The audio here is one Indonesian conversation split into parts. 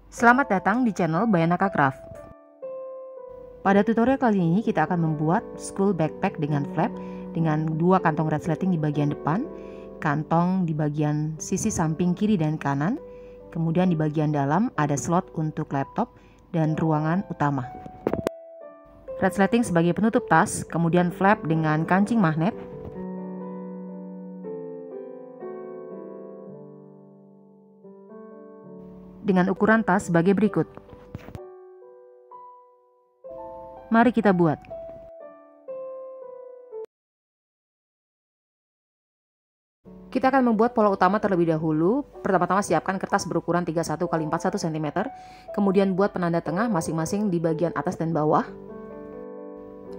Selamat datang di channel Bayanaka Craft. Pada tutorial kali ini kita akan membuat school backpack dengan flap dengan dua kantong resleting di bagian depan, kantong di bagian sisi samping kiri dan kanan, kemudian di bagian dalam ada slot untuk laptop dan ruangan utama. Resleting sebagai penutup tas, kemudian flap dengan kancing magnet, dengan ukuran tas sebagai berikut. Mari kita buat. Kita akan membuat pola utama terlebih dahulu. Pertama-tama siapkan kertas berukuran 31 x 41 cm. Kemudian buat penanda tengah masing-masing di bagian atas dan bawah.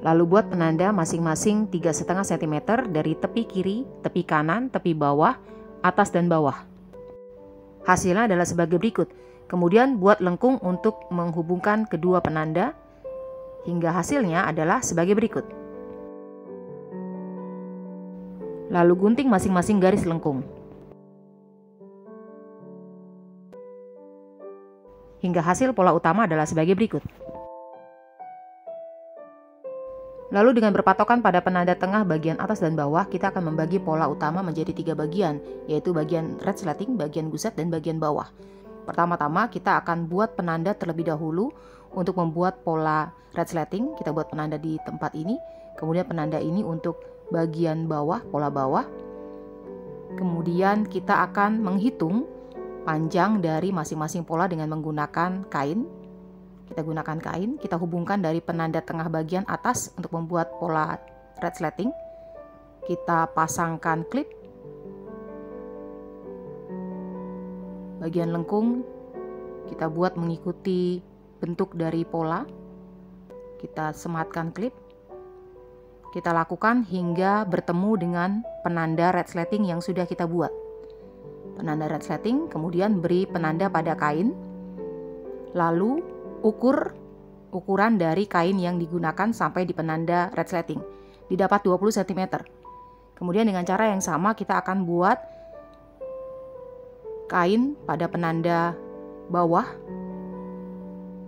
Lalu buat penanda masing-masing 3,5 cm dari tepi kiri, tepi kanan, tepi bawah, atas dan bawah. Hasilnya adalah sebagai berikut. Kemudian buat lengkung untuk menghubungkan kedua penanda hingga hasilnya adalah sebagai berikut. Lalu gunting masing-masing garis lengkung. Hingga hasil pola utama adalah sebagai berikut. Lalu dengan berpatokan pada penanda tengah bagian atas dan bawah, kita akan membagi pola utama menjadi 3 bagian, yaitu bagian resleting, bagian guset, dan bagian bawah. Pertama-tama kita akan buat penanda terlebih dahulu. Untuk membuat pola resleting, kita buat penanda di tempat ini, kemudian penanda ini untuk bagian bawah, pola bawah. Kemudian kita akan menghitung panjang dari masing-masing pola dengan menggunakan kain. Kita gunakan kain, kita hubungkan dari penanda tengah bagian atas untuk membuat pola resleting. Kita pasangkan klip. Bagian lengkung kita buat mengikuti bentuk dari pola. Kita sematkan klip. Kita lakukan hingga bertemu dengan penanda resleting yang sudah kita buat. Penanda resleting, kemudian beri penanda pada kain. Lalu ukuran dari kain yang digunakan sampai di penanda resleting. Didapat 20 cm. Kemudian dengan cara yang sama kita akan buat kain pada penanda bawah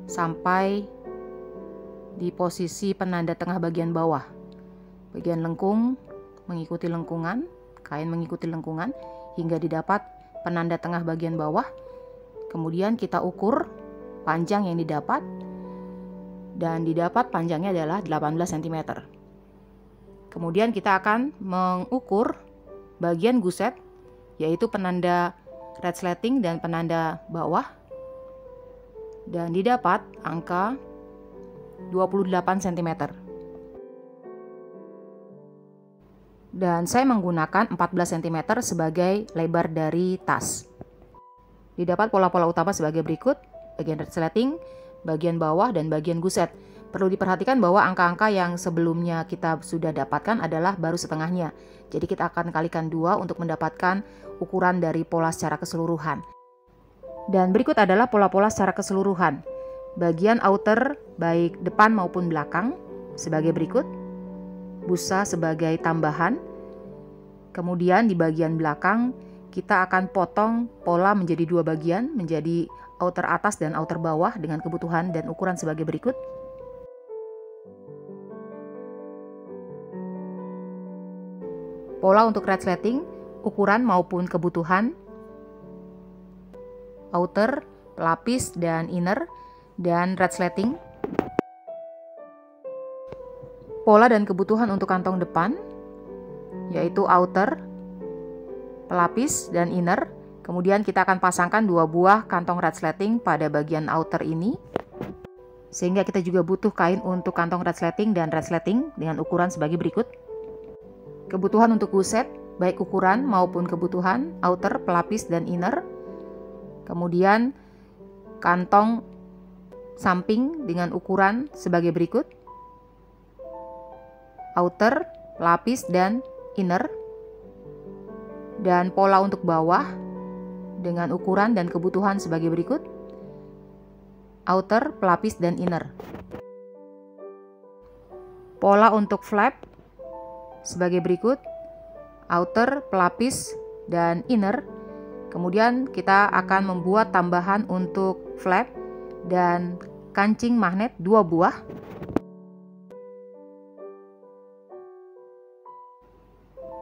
sampai di posisi penanda tengah bagian bawah. Bagian lengkung mengikuti lengkungan, kain mengikuti lengkungan hingga didapat penanda tengah bagian bawah. Kemudian kita ukur panjang yang didapat, dan didapat panjangnya adalah 18 cm. Kemudian kita akan mengukur bagian guset, yaitu penanda resleting dan penanda bawah, dan didapat angka 28 cm. Dan saya menggunakan 14 cm sebagai lebar dari tas. Didapat pola-pola utama sebagai berikut. Bagian resleting, bagian bawah, dan bagian guset. Perlu diperhatikan bahwa angka-angka yang sebelumnya kita sudah dapatkan adalah baru setengahnya. Jadi kita akan kalikan 2 untuk mendapatkan ukuran dari pola secara keseluruhan. Dan berikut adalah pola-pola secara keseluruhan. Bagian outer baik depan maupun belakang sebagai berikut. Busa sebagai tambahan. Kemudian di bagian belakang kita akan potong pola menjadi 2 bagian, menjadi outer atas dan outer bawah dengan kebutuhan dan ukuran sebagai berikut. Pola untuk resleting, ukuran maupun kebutuhan, outer, pelapis dan inner, dan resleting. Pola dan kebutuhan untuk kantong depan, yaitu outer, pelapis dan inner. Kemudian kita akan pasangkan 2 buah kantong resleting pada bagian outer ini. Sehingga kita juga butuh kain untuk kantong resleting dan resleting dengan ukuran sebagai berikut. Kebutuhan untuk guset, baik ukuran maupun kebutuhan, outer, pelapis, dan inner. Kemudian kantong samping dengan ukuran sebagai berikut. Outer, pelapis, dan inner. Dan pola untuk bawah dengan ukuran dan kebutuhan sebagai berikut. Outer, pelapis, dan inner. Pola untuk flap sebagai berikut. Outer, pelapis, dan inner. Kemudian kita akan membuat tambahan untuk flap dan kancing magnet 2 buah.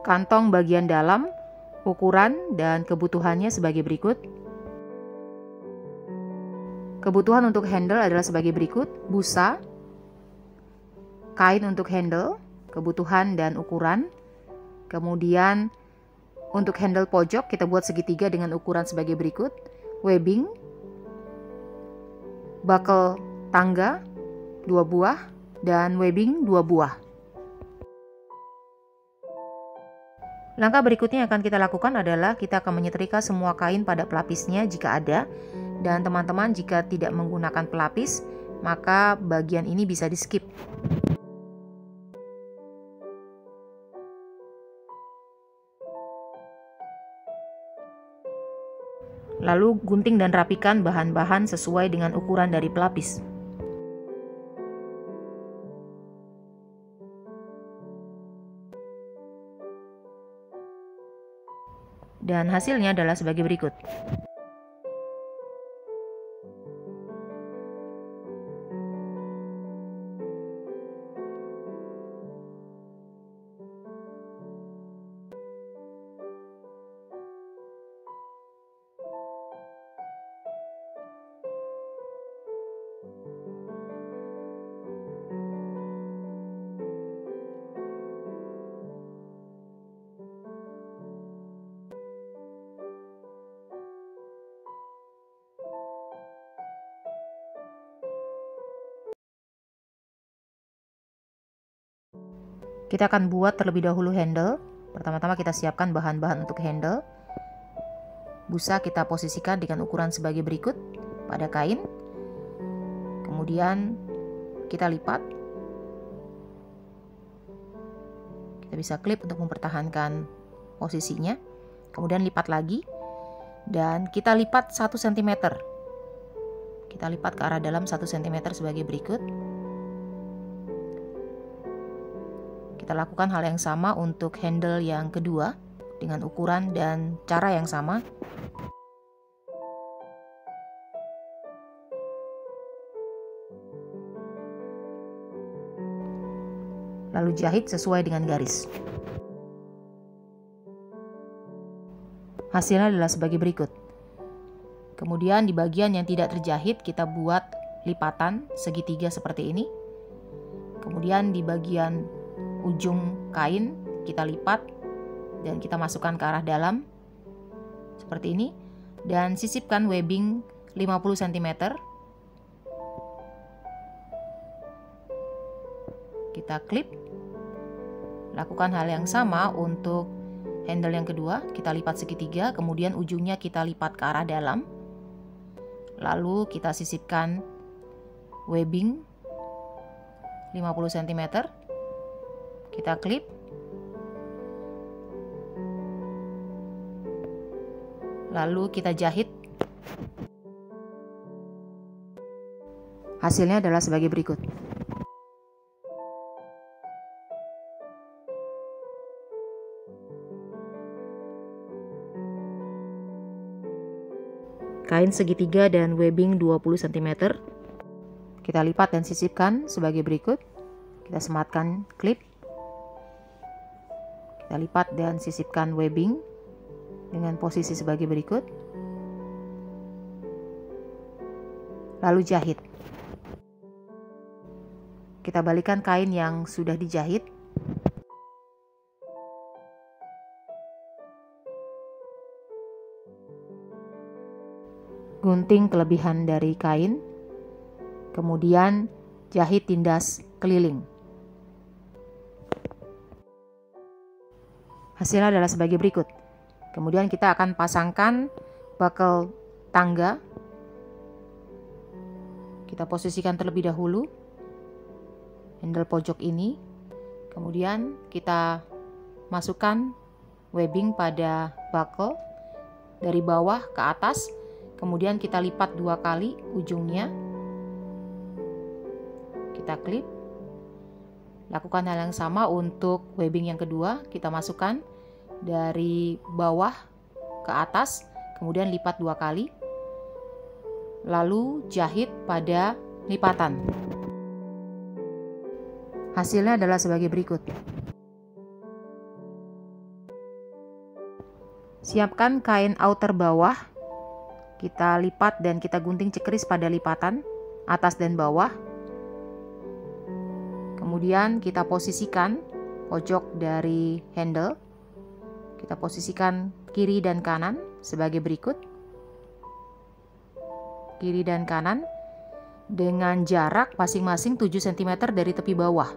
Kantong bagian dalam, ukuran dan kebutuhannya sebagai berikut. Kebutuhan untuk handle adalah sebagai berikut: busa, kain untuk handle, kebutuhan dan ukuran. Kemudian untuk handle pojok kita buat segitiga dengan ukuran sebagai berikut: webbing, buckle tangga 2 buah, dan webbing 2 buah. Langkah berikutnya yang akan kita lakukan adalah kita akan menyetrika semua kain pada pelapisnya jika ada. Dan teman-teman, jika tidak menggunakan pelapis, maka bagian ini bisa di skip. Lalu gunting dan rapikan bahan-bahan sesuai dengan ukuran dari pelapis. Dan hasilnya adalah sebagai berikut. Kita akan buat terlebih dahulu handle. Pertama-tama kita siapkan bahan-bahan untuk handle. Busa kita posisikan dengan ukuran sebagai berikut pada kain. Kemudian kita lipat. Kita bisa klip untuk mempertahankan posisinya. Kemudian lipat lagi. Dan kita lipat 1 cm. Kita lipat ke arah dalam 1 cm sebagai berikut. Kita lakukan hal yang sama untuk handle yang kedua dengan ukuran dan cara yang sama. Lalu jahit sesuai dengan garis. Hasilnya adalah sebagai berikut. Kemudian di bagian yang tidak terjahit kita buat lipatan segitiga seperti ini. Kemudian di bagian ujung kain kita lipat dan kita masukkan ke arah dalam seperti ini, dan sisipkan webbing 50 cm. Kita klip. Lakukan hal yang sama untuk handle yang kedua, kita lipat segitiga, kemudian ujungnya kita lipat ke arah dalam. Lalu kita sisipkan webbing 50 cm. Kita klip. Lalu kita jahit. Hasilnya adalah sebagai berikut. Kain segitiga dan webbing 20 cm. Kita lipat dan sisipkan sebagai berikut. Kita sematkan klip. Kita lipat dan sisipkan webbing dengan posisi sebagai berikut. Lalu jahit. Kita balikkan kain yang sudah dijahit. Gunting kelebihan dari kain. Kemudian jahit tindas keliling. Hasilnya adalah sebagai berikut. Kemudian kita akan pasangkan buckle tangga. Kita posisikan terlebih dahulu handle pojok ini. Kemudian kita masukkan webbing pada buckle dari bawah ke atas. Kemudian kita lipat 2 kali ujungnya. Kita klip. Lakukan hal yang sama untuk webbing yang kedua. Kita masukkan dari bawah ke atas, kemudian lipat 2 kali, lalu jahit pada lipatan. Hasilnya adalah sebagai berikut. Siapkan kain outer bawah, kita lipat dan kita gunting cekris pada lipatan atas dan bawah. Kemudian kita posisikan pojok dari handle, kita posisikan kiri dan kanan sebagai berikut. Kiri dan kanan dengan jarak masing-masing 7 cm dari tepi bawah.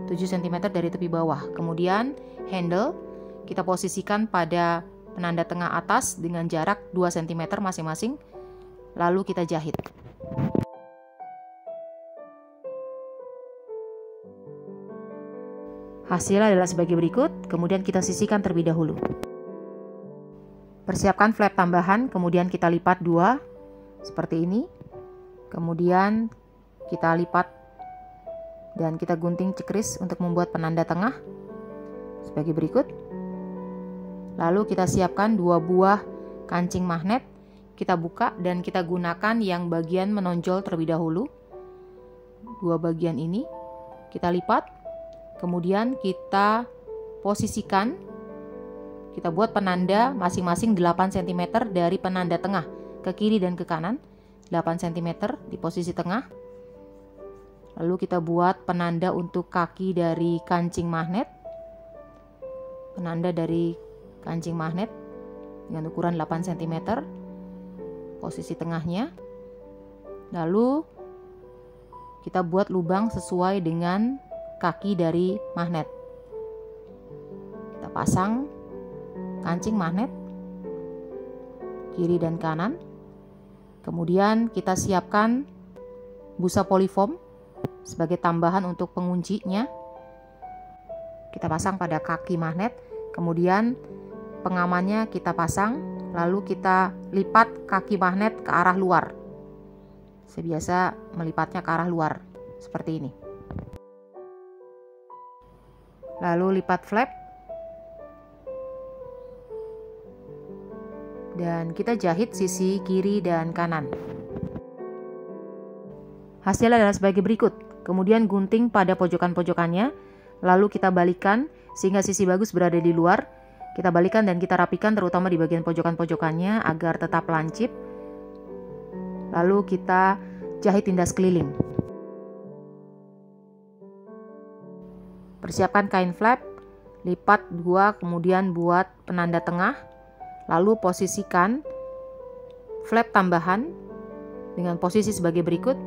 7 cm dari tepi bawah. Kemudian handle kita posisikan pada penanda tengah atas dengan jarak 2 cm masing-masing. Lalu kita jahit. Hasilnya adalah sebagai berikut, kemudian kita sisihkan terlebih dahulu. Persiapkan flap tambahan, kemudian kita lipat 2 seperti ini. Kemudian kita lipat dan kita gunting cekris untuk membuat penanda tengah sebagai berikut. Lalu kita siapkan 2 buah kancing magnet, kita buka dan kita gunakan yang bagian menonjol terlebih dahulu. 2 bagian ini kita lipat. Kemudian kita posisikan, kita buat penanda masing-masing 8 cm dari penanda tengah ke kiri dan ke kanan, 8 cm di posisi tengah. Lalu kita buat penanda untuk kaki dari kancing magnet, penanda dari kancing magnet dengan ukuran 8 cm, posisi tengahnya. Lalu kita buat lubang sesuai dengan kaki dari magnet. Kita pasang kancing magnet kiri dan kanan. Kemudian kita siapkan busa polyfoam sebagai tambahan untuk penguncinya. Kita pasang pada kaki magnet, kemudian pengamannya kita pasang, lalu kita lipat kaki magnet ke arah luar. Saya biasa melipatnya ke arah luar seperti ini. Lalu lipat flap dan kita jahit sisi kiri dan kanan. Hasilnya adalah sebagai berikut. Kemudian gunting pada pojokan-pojokannya, lalu kita balikan sehingga sisi bagus berada di luar. Kita balikan dan kita rapikan terutama di bagian pojokan-pojokannya agar tetap lancip. Lalu kita jahit tindas keliling. Persiapkan kain flap, lipat 2, kemudian buat penanda tengah, lalu posisikan flap tambahan dengan posisi sebagai berikut.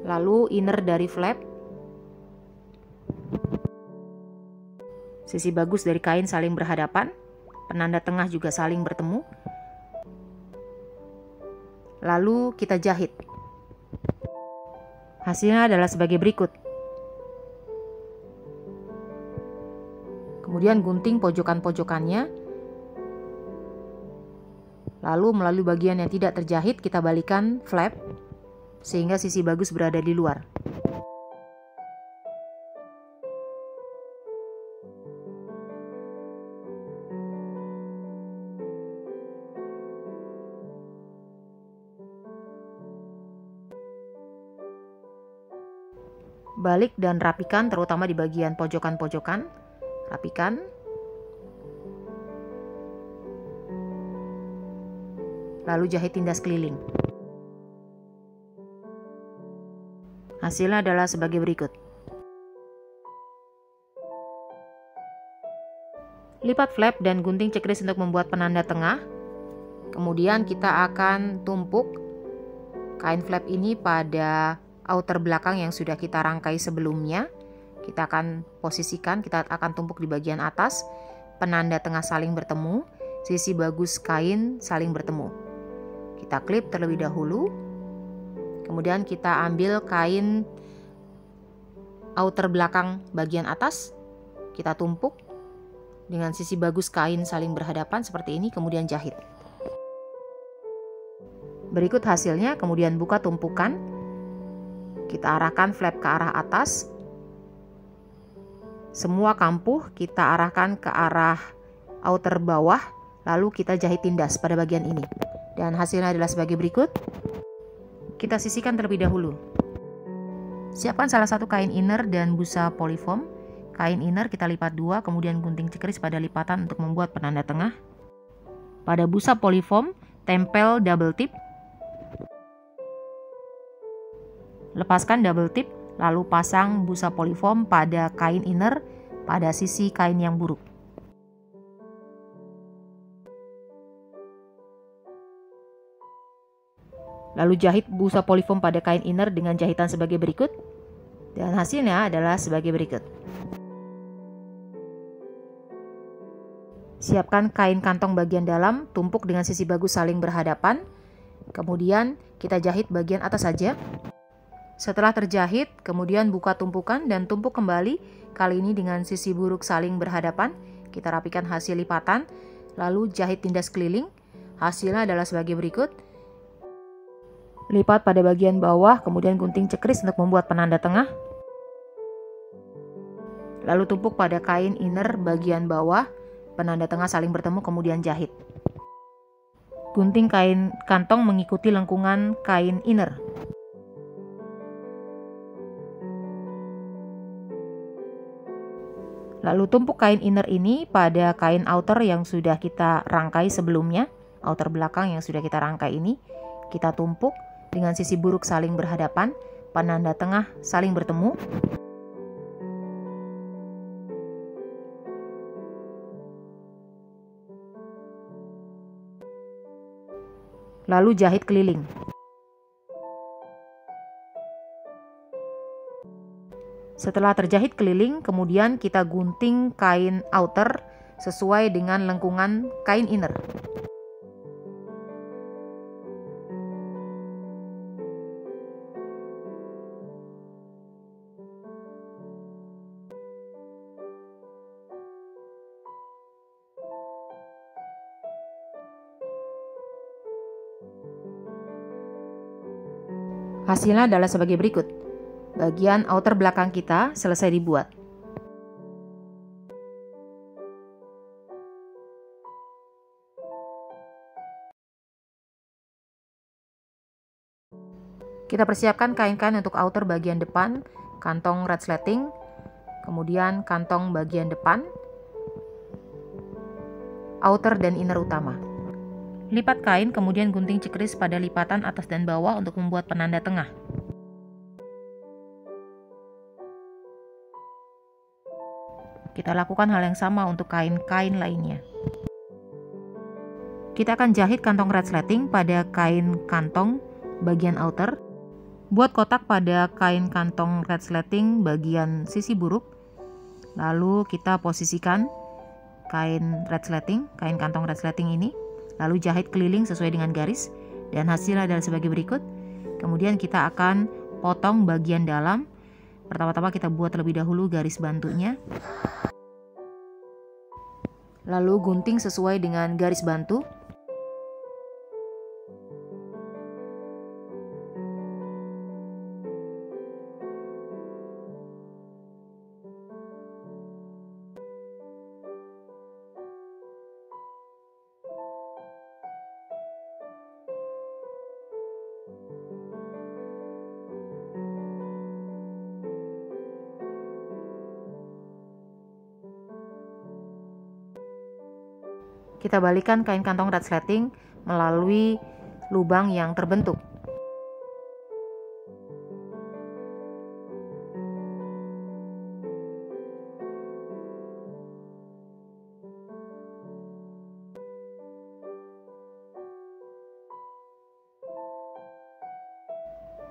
Lalu inner dari flap, sisi bagus dari kain saling berhadapan, penanda tengah juga saling bertemu. Lalu kita jahit. Hasilnya adalah sebagai berikut. Kemudian gunting pojokan-pojokannya. Lalu melalui bagian yang tidak terjahit kita balikan flap sehingga sisi bagus berada di luar. Balik dan rapikan terutama di bagian pojokan-pojokan. Rapikan. Lalu jahit tindas keliling. Hasilnya adalah sebagai berikut. Lipat flap dan gunting cekris untuk membuat penanda tengah. Kemudian kita akan tumpuk kain flap ini pada outer belakang yang sudah kita rangkai sebelumnya. Kita akan posisikan, kita akan tumpuk di bagian atas, penanda tengah saling bertemu, sisi bagus kain saling bertemu. Kita klip terlebih dahulu, kemudian kita ambil kain outer belakang bagian atas, kita tumpuk dengan sisi bagus kain saling berhadapan seperti ini, kemudian jahit. Berikut hasilnya, kemudian buka tumpukan, kita arahkan flap ke arah atas. Semua kampuh kita arahkan ke arah outer bawah, lalu kita jahit tindas pada bagian ini. Dan hasilnya adalah sebagai berikut. Kita sisihkan terlebih dahulu. Siapkan salah satu kain inner dan busa polyfoam. Kain inner kita lipat 2, kemudian gunting cekris pada lipatan untuk membuat penanda tengah. Pada busa polyfoam, tempel double tip. Lepaskan double tip, lalu pasang busa polyfoam pada kain inner pada sisi kain yang buruk. Lalu jahit busa polyfoam pada kain inner dengan jahitan sebagai berikut. Dan hasilnya adalah sebagai berikut. Siapkan kain kantong bagian dalam, tumpuk dengan sisi bagus saling berhadapan. Kemudian kita jahit bagian atas saja. Setelah terjahit, kemudian buka tumpukan dan tumpuk kembali, kali ini dengan sisi buruk saling berhadapan. Kita rapikan hasil lipatan, lalu jahit tindas keliling. Hasilnya adalah sebagai berikut. Lipat pada bagian bawah, kemudian gunting cekris untuk membuat penanda tengah. Lalu tumpuk pada kain inner bagian bawah, penanda tengah saling bertemu, kemudian jahit. Gunting kain kantong mengikuti lengkungan kain inner. Lalu tumpuk kain inner ini pada kain outer yang sudah kita rangkai sebelumnya. Outer belakang yang sudah kita rangkai ini, kita tumpuk dengan sisi buruk saling berhadapan, penanda tengah saling bertemu. Lalu jahit keliling. Setelah terjahit keliling, kemudian kita gunting kain outer sesuai dengan lengkungan kain inner. Hasilnya adalah sebagai berikut. Bagian outer belakang kita selesai dibuat. Kita persiapkan kain-kain untuk outer bagian depan, kantong resleting, kemudian kantong bagian depan, outer dan inner utama. Lipat kain, kemudian gunting cekris pada lipatan atas dan bawah untuk membuat penanda tengah. Kita lakukan hal yang sama untuk kain-kain lainnya. Kita akan jahit kantong resleting pada kain kantong bagian outer. Buat kotak pada kain kantong resleting bagian sisi buruk. Lalu kita posisikan kain resleting, kain kantong resleting ini. Lalu jahit keliling sesuai dengan garis, dan hasilnya adalah sebagai berikut. Kemudian kita akan potong bagian dalam. Pertama-tama kita buat terlebih dahulu garis bantunya. Lalu gunting sesuai dengan garis bantu. Kita balikan kain kantong resleting melalui lubang yang terbentuk.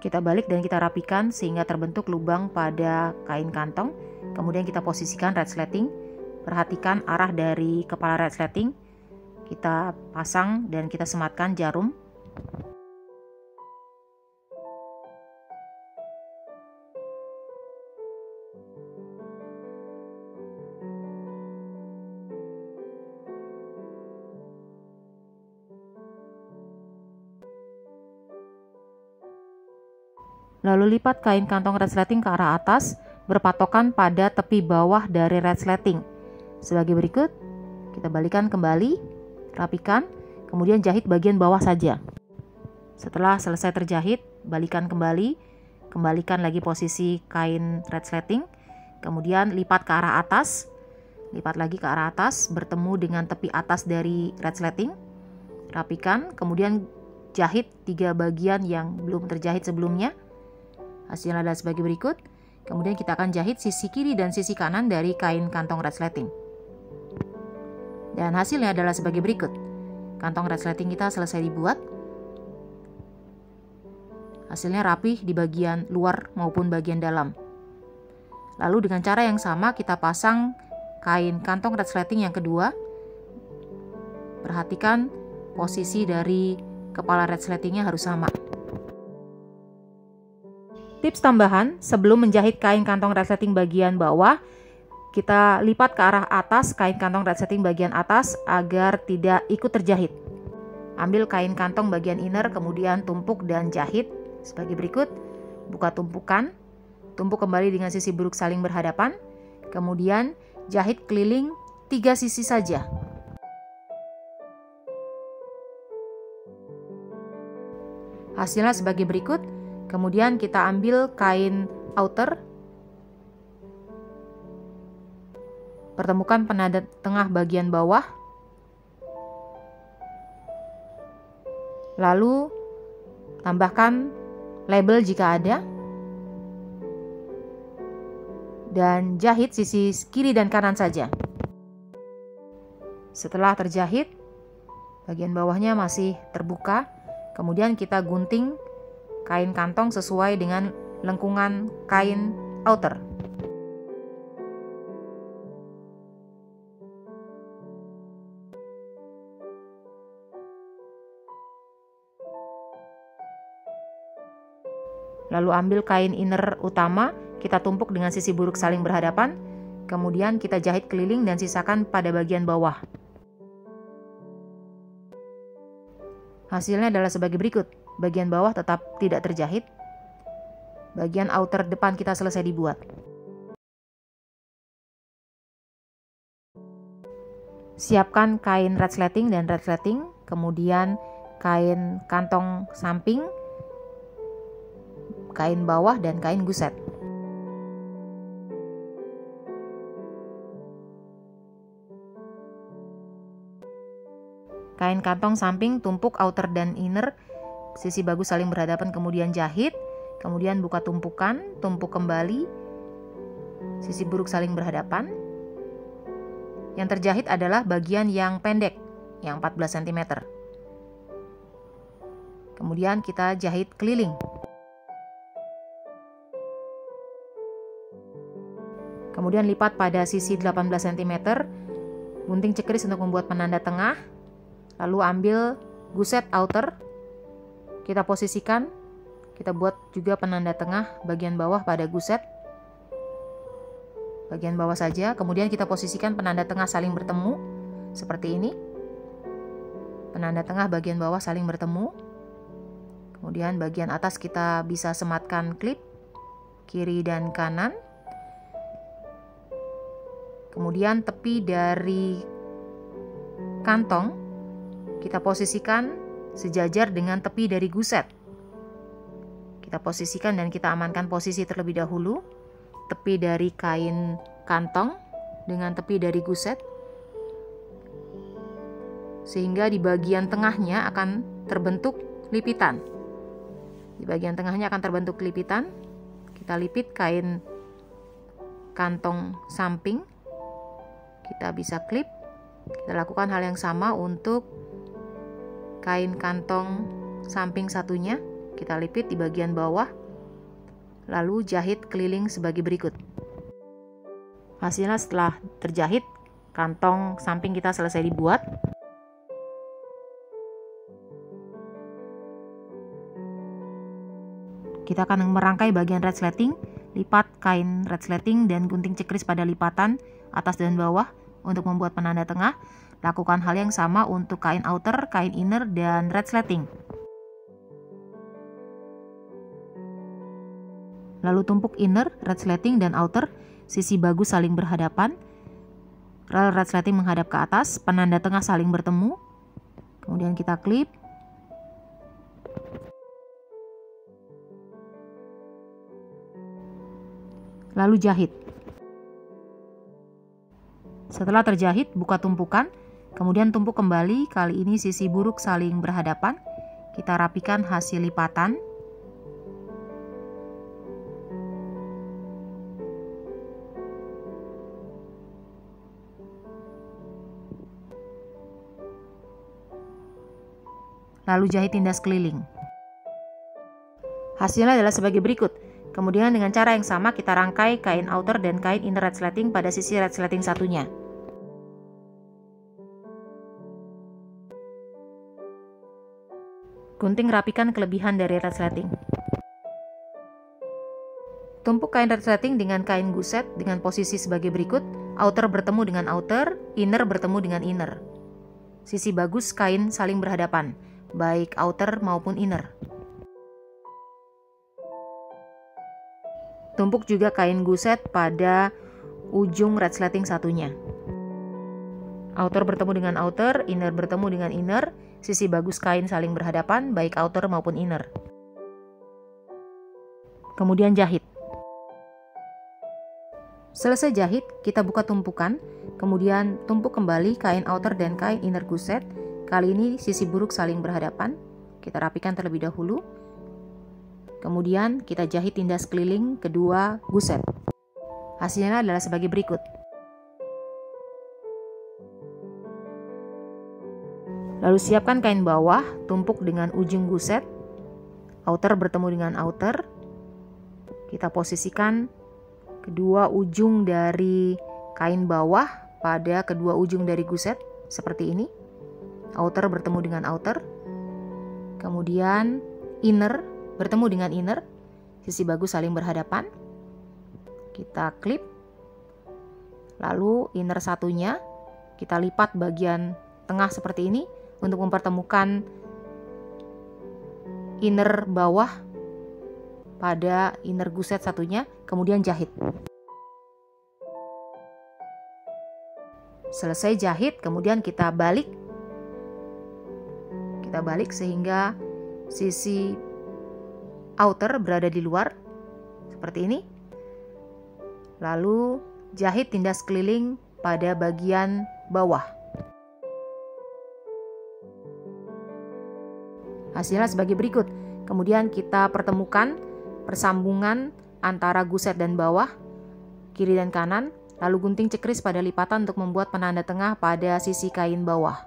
Kita balik dan kita rapikan sehingga terbentuk lubang pada kain kantong. Kemudian kita posisikan resleting. Perhatikan arah dari kepala resleting. Kita pasang dan kita sematkan jarum. Lalu lipat kain kantong resleting ke arah atas, berpatokan pada tepi bawah dari resleting. Sebagai berikut, kita balikan kembali. rapikan, kemudian jahit bagian bawah saja. Setelah selesai terjahit, balikan kembali, kembalikan lagi posisi kain resleting, kemudian lipat ke arah atas, lipat lagi ke arah atas, bertemu dengan tepi atas dari resleting, rapikan, kemudian jahit 3 bagian yang belum terjahit sebelumnya. Hasilnya adalah sebagai berikut. Kemudian kita akan jahit sisi kiri dan sisi kanan dari kain kantong resleting. Dan hasilnya adalah sebagai berikut. Kantong resleting kita selesai dibuat. Hasilnya rapih di bagian luar maupun bagian dalam. Lalu dengan cara yang sama kita pasang kain kantong resleting yang kedua. Perhatikan posisi dari kepala resletingnya harus sama. Tips tambahan, sebelum menjahit kain kantong resleting bagian bawah, kita lipat ke arah atas kain kantong resleting bagian atas agar tidak ikut terjahit. Ambil kain kantong bagian inner, kemudian tumpuk dan jahit sebagai berikut. Buka tumpukan, tumpuk kembali dengan sisi buruk saling berhadapan, kemudian jahit keliling 3 sisi saja. Hasilnya sebagai berikut. Kemudian kita ambil kain outer, pertemukan penanda tengah bagian bawah, lalu tambahkan label jika ada, dan jahit sisi kiri dan kanan saja. Setelah terjahit, bagian bawahnya masih terbuka, kemudian kita gunting kain kantong sesuai dengan lengkungan kain outer. Lalu ambil kain inner utama, kita tumpuk dengan sisi buruk saling berhadapan, kemudian kita jahit keliling dan sisakan pada bagian bawah. Hasilnya adalah sebagai berikut. Bagian bawah tetap tidak terjahit. Bagian outer depan kita selesai dibuat. Siapkan kain resleting dan resleting, kemudian kain kantong samping, kain bawah, dan kain guset. Kain kantong samping tumpuk outer dan inner, sisi bagus saling berhadapan, kemudian jahit, kemudian buka tumpukan, tumpuk kembali, sisi buruk saling berhadapan. Yang terjahit adalah bagian yang pendek, yang 14 cm. Kemudian kita jahit keliling. Kemudian lipat pada sisi 18 cm, gunting cekris untuk membuat penanda tengah, lalu ambil guset outer, kita posisikan, kita buat juga penanda tengah bagian bawah pada guset, bagian bawah saja. Kemudian kita posisikan penanda tengah saling bertemu, seperti ini. Penanda tengah bagian bawah saling bertemu. Kemudian bagian atas kita bisa sematkan klip, kiri dan kanan. Kemudian tepi dari kantong, kita posisikan sejajar dengan tepi dari guset. Kita posisikan dan kita amankan posisi terlebih dahulu. Tepi dari kain kantong dengan tepi dari guset. Sehingga di bagian tengahnya akan terbentuk lipitan. Di bagian tengahnya akan terbentuk lipitan. Kita lipit kain kantong samping. Kita bisa klip. Kita lakukan hal yang sama untuk kain kantong samping satunya, kita lipit di bagian bawah, lalu jahit keliling sebagai berikut. Hasilnya setelah terjahit, kantong samping kita selesai dibuat. Kita akan merangkai bagian resleting, lipat kain resleting dan gunting cekris pada lipatan atas dan bawah untuk membuat penanda tengah. Lakukan hal yang sama untuk kain outer, kain inner, dan resleting. Lalu tumpuk inner, resleting, dan outer, sisi bagus saling berhadapan. Rel resleting menghadap ke atas, penanda tengah saling bertemu. Kemudian kita klip. Lalu jahit. Setelah terjahit, buka tumpukan, kemudian tumpuk kembali. Kali ini sisi buruk saling berhadapan. Kita rapikan hasil lipatan. Lalu jahit tindas keliling. Hasilnya adalah sebagai berikut. Kemudian dengan cara yang sama kita rangkai kain outer dan kain inner resleting pada sisi resleting satunya. Gunting rapikan kelebihan dari resleting. Tumpuk kain resleting dengan kain guset dengan posisi sebagai berikut. Outer bertemu dengan outer, inner bertemu dengan inner. Sisi bagus kain saling berhadapan, baik outer maupun inner. Tumpuk juga kain guset pada ujung resleting satunya. Outer bertemu dengan outer, inner bertemu dengan inner. Sisi bagus kain saling berhadapan, baik outer maupun inner. Kemudian jahit. Selesai jahit, kita buka tumpukan, kemudian tumpuk kembali kain outer dan kain inner guset. Kali ini sisi buruk saling berhadapan. Kita rapikan terlebih dahulu. Kemudian kita jahit tindas keliling kedua guset. Hasilnya adalah sebagai berikut. Lalu siapkan kain bawah, tumpuk dengan ujung guset. Outer bertemu dengan outer. Kita posisikan kedua ujung dari kain bawah pada kedua ujung dari guset seperti ini. Outer bertemu dengan outer. Kemudian inner bertemu dengan inner, sisi bagus saling berhadapan. Kita klip. Lalu inner satunya kita lipat bagian tengah seperti ini untuk mempertemukan inner bawah pada inner guset satunya, kemudian jahit. Selesai jahit, kemudian kita balik. Kita balik sehingga sisi outer berada di luar seperti ini. Lalu jahit tindas keliling pada bagian bawah. Hasilnya sebagai berikut. Kemudian kita pertemukan persambungan antara guset dan bawah, kiri dan kanan, lalu gunting cekris pada lipatan untuk membuat penanda tengah pada sisi kain bawah.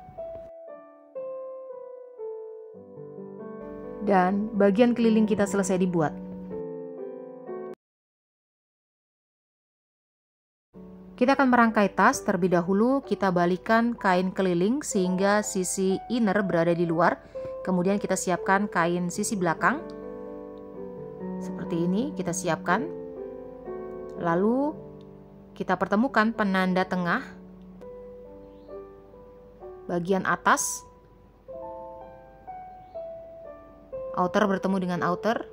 Dan bagian keliling kita selesai dibuat. Kita akan merangkai tas. Terlebih dahulu kita balikkan kain keliling sehingga sisi inner berada di luar. Kemudian kita siapkan kain sisi belakang. Seperti ini kita siapkan. Lalu kita pertemukan penanda tengah bagian atas. Outer bertemu dengan outer,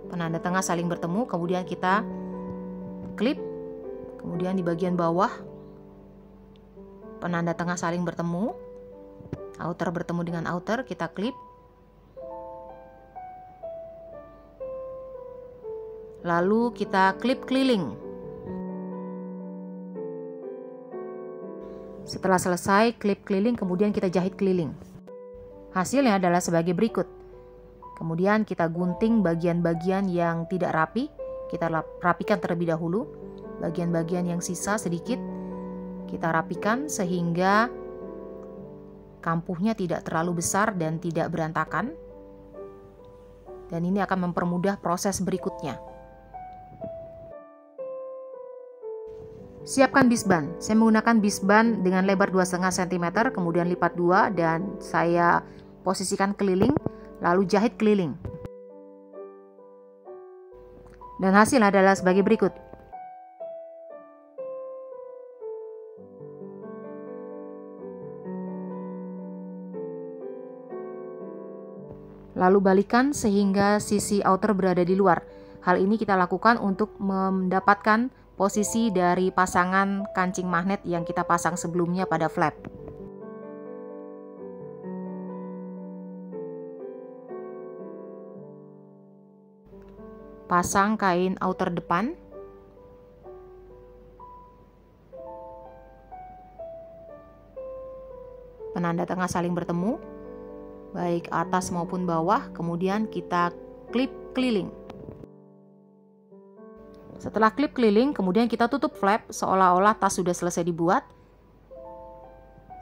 penanda tengah saling bertemu, kemudian kita klip. Kemudian di bagian bawah, penanda tengah saling bertemu, outer bertemu dengan outer, kita klip. Lalu kita klip keliling. Setelah selesai klip keliling, kemudian kita jahit keliling. Hasilnya adalah sebagai berikut. Kemudian kita gunting bagian-bagian yang tidak rapi, kita rapikan terlebih dahulu. Bagian-bagian yang sisa sedikit kita rapikan sehingga kampuhnya tidak terlalu besar dan tidak berantakan. Dan ini akan mempermudah proses berikutnya. Siapkan bisban. Saya menggunakan bisban dengan lebar 2,5 cm, kemudian lipat 2 dan saya posisikan keliling. Lalu jahit keliling. Dan hasil adalah sebagai berikut. Lalu balikan sehingga sisi outer berada di luar. Hal ini kita lakukan untuk mendapatkan posisi dari pasangan kancing magnet yang kita pasang sebelumnya pada flap. pasang kain outer depan. Penanda tengah saling bertemu, baik atas maupun bawah, kemudian kita klip keliling. Setelah klip keliling, kemudian kita tutup flap seolah-olah tas sudah selesai dibuat,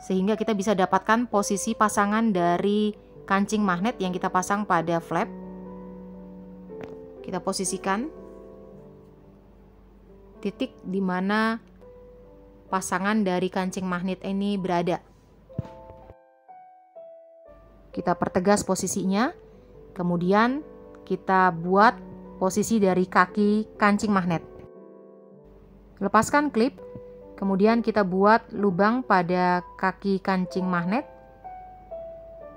sehingga kita bisa dapatkan posisi pasangan dari kancing magnet yang kita pasang pada flap. Kita posisikan titik di mana pasangan dari kancing magnet ini berada. Kita pertegas posisinya, kemudian kita buat posisi dari kaki kancing magnet. Lepaskan klip, kemudian kita buat lubang pada kaki kancing magnet.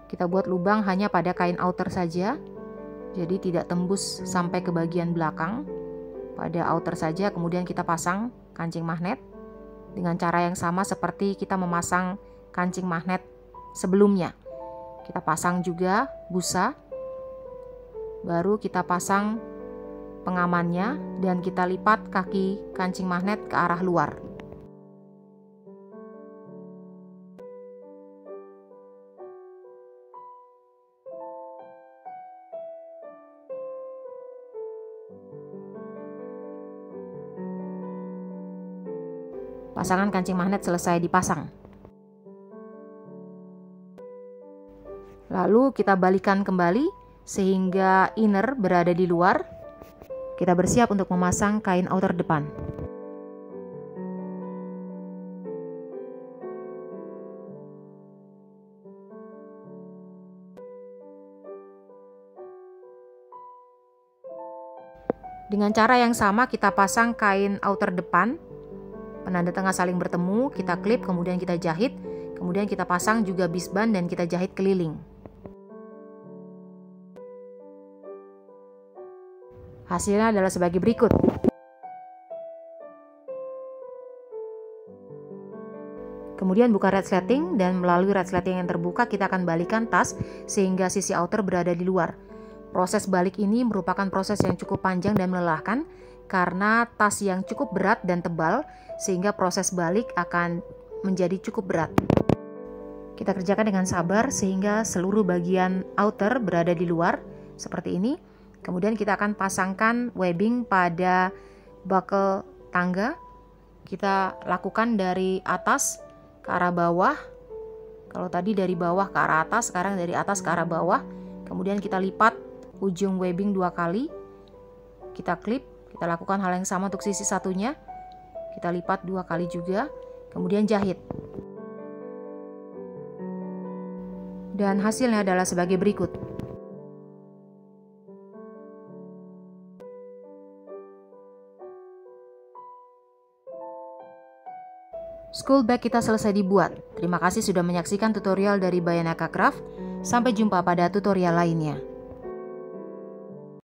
Kita buat lubang hanya pada kain outer saja, jadi tidak tembus sampai ke bagian belakang. Pada outer saja, kemudian kita pasang kancing magnet dengan cara yang sama seperti kita memasang kancing magnet sebelumnya. Kita pasang juga busa, baru kita pasang pengamannya dan kita lipat kaki kancing magnet ke arah luar. Pasangan kancing magnet selesai dipasang. Lalu kita balikan kembali sehingga inner berada di luar. Kita bersiap untuk memasang kain outer depan. Dengan cara yang sama kita pasang kain outer depan. Penanda tengah saling bertemu, kita klip, kemudian kita jahit. Kemudian kita pasang juga bisban dan kita jahit keliling. Hasilnya adalah sebagai berikut. Kemudian buka resleting dan melalui resleting yang terbuka kita akan balikan tas sehingga sisi outer berada di luar. Proses balik ini merupakan proses yang cukup panjang dan melelahkan karena tas yang cukup berat dan tebal sehingga proses balik akan menjadi cukup berat. Kita kerjakan dengan sabar sehingga seluruh bagian outer berada di luar seperti ini. Kemudian kita akan pasangkan webbing pada buckle tangga. Kita lakukan dari atas ke arah bawah. Kalau tadi dari bawah ke arah atas, sekarang dari atas ke arah bawah. Kemudian kita lipat ujung webbing 2 kali. Kita klip, kita lakukan hal yang sama untuk sisi satunya. Kita lipat 2 kali juga, kemudian jahit. Dan hasilnya adalah sebagai berikut. School bag kita selesai dibuat. Terima kasih sudah menyaksikan tutorial dari Bayanaka Craft. Sampai jumpa pada tutorial lainnya.